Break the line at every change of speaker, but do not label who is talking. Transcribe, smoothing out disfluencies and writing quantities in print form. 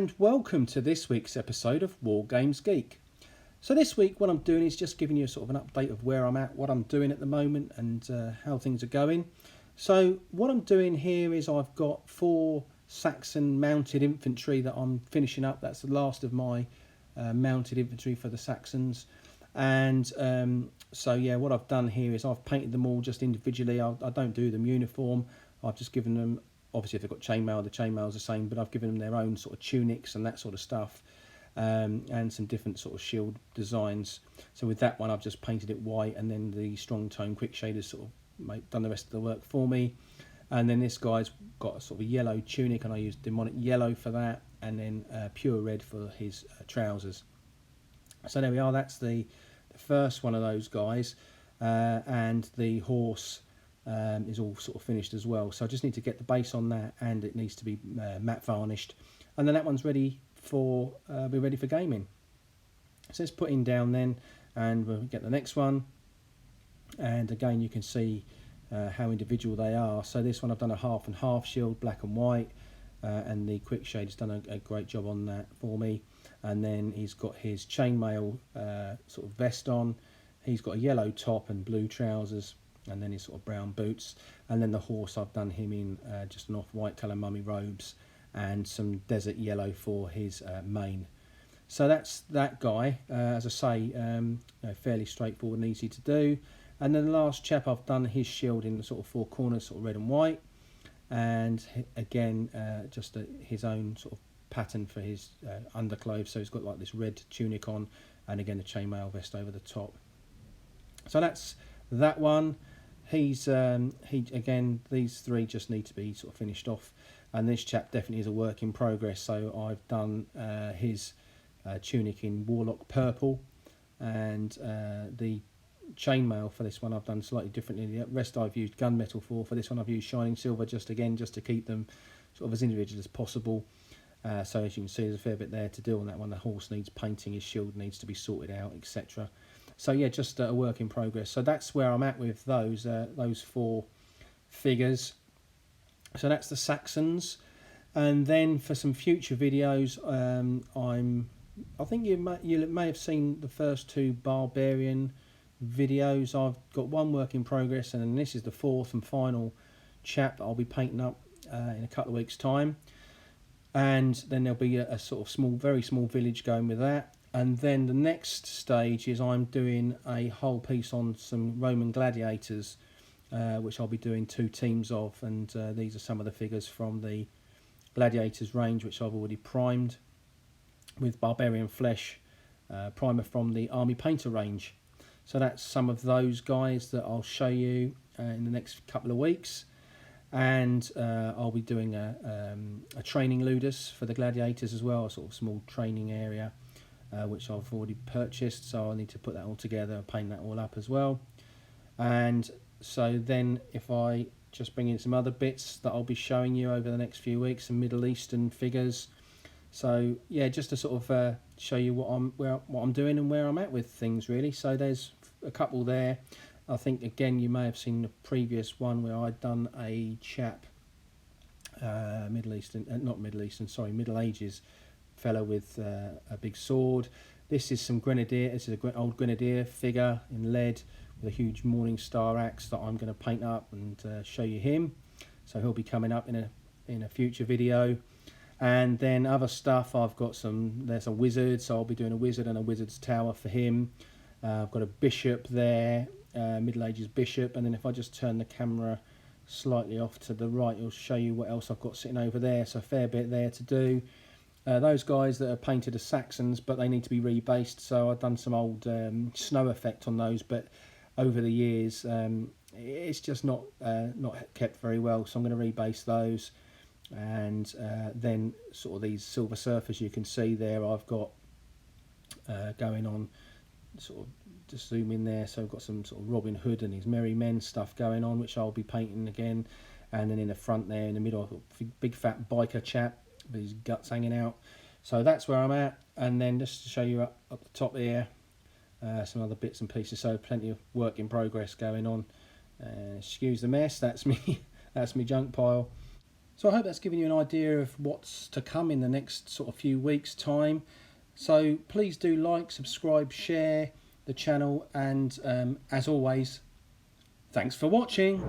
and welcome to this week's episode of Wargames Geek. So this week what I'm doing is just giving you sort of an update of where I'm at, what I'm doing at the moment and how things are going. So what I'm doing here is I've got 4 Saxon mounted infantry that I'm finishing up. That's the last of my mounted infantry for the Saxons. And so yeah, what I've done here is I've painted them all just individually. I don't do them uniform. I've just given them, obviously if they've got chainmail, the chainmail's the same, but I've given them their own sort of tunics and that sort of stuff, and some different sort of shield designs. So with that one I've just painted it white, and then the strong tone quick shaders sort of done the rest of the work for me. And then this guy's got a sort of a yellow tunic, and I used demonic yellow for that, and then pure red for his trousers. So there we are, that's the first one of those guys, and the horse is all sort of finished as well. So I just need to get the base on that, and it needs to be matte varnished, and then that one's ready for be ready for gaming. So let's put in down then, and we'll get the next one. And again you can see how individual they are. So this one I've done a half and half shield, black and white, and the quick shade's done a great job on that for me. And then he's got his chainmail sort of vest on. He's got a yellow top and blue trousers, and then his sort of brown boots. And then the horse, I've done him in just an off-white colour mummy robes and some desert yellow for his mane. So that's that guy. As I say, fairly straightforward and easy to do. And then the last chap, I've done his shield in the sort of 4 corners, sort of red and white. And again, just his own sort of pattern for his underclothes. So he's got like this red tunic on, and again a chainmail vest over the top. So that's that one. He's again, these 3 just need to be sort of finished off, and this chap definitely is a work in progress. So I've done his tunic in warlock purple, and the chainmail for this one I've done slightly differently. The rest I've used gunmetal for this one I've used shining silver, just to keep them sort of as individual as possible. So as you can see, there's a fair bit there to do on that one. The horse needs painting, his shield needs to be sorted out, etc. So yeah, just a work in progress. So that's where I'm at with those 4 figures. So that's the Saxons. And then for some future videos, I think you may have seen the first 2 barbarian videos. I've got 1 work in progress, and then this is the 4th and final chap that I'll be painting up in a couple of weeks' time. And then there'll be a sort of very small village going with that. And then the next stage is I'm doing a whole piece on some Roman gladiators, which I'll be doing 2 teams of. And these are some of the figures from the gladiators range, which I've already primed with barbarian flesh, primer from the army painter range. So that's some of those guys that I'll show you in the next couple of weeks. And I'll be doing a training ludus for the gladiators as well, a sort of small training area, which I've already purchased, so I need to put that all together, paint that all up as well. And so then if I just bring in some other bits that I'll be showing you over the next few weeks, some Middle Eastern figures. So yeah, just to sort of show you what I'm doing and where I'm at with things really. So there's a couple there. I think again you may have seen the previous one where I'd done a chap, Middle Ages fellow with a big sword. This is some grenadier. This is an old grenadier figure in lead with a huge Morning Star axe that I'm going to paint up and show you him. So he'll be coming up in a future video. And then other stuff, there's a wizard, so I'll be doing a wizard and a wizard's tower for him. I've got a bishop there, Middle Ages bishop, and then if I just turn the camera slightly off to the right, it'll show you what else I've got sitting over there. So a fair bit there to do. Those guys that are painted as Saxons, but they need to be rebased, so I've done some old snow effect on those, but over the years it's just not kept very well, so I'm going to rebase those. And then sort of these Silver Surfers you can see there I've got going on, sort of just zoom in there, so I've got some sort of Robin Hood and his Merry Men stuff going on, which I'll be painting again. And then in the front there in the middle I've got a big fat biker chap with his guts hanging out. So that's where I'm at. And then just to show you up the top here, some other bits and pieces, so plenty of work in progress going on. Excuse the mess, that's me that's me junk pile. So I hope that's given you an idea of what's to come in the next sort of few weeks' time. So please do like, subscribe, share the channel, and as always, thanks for watching.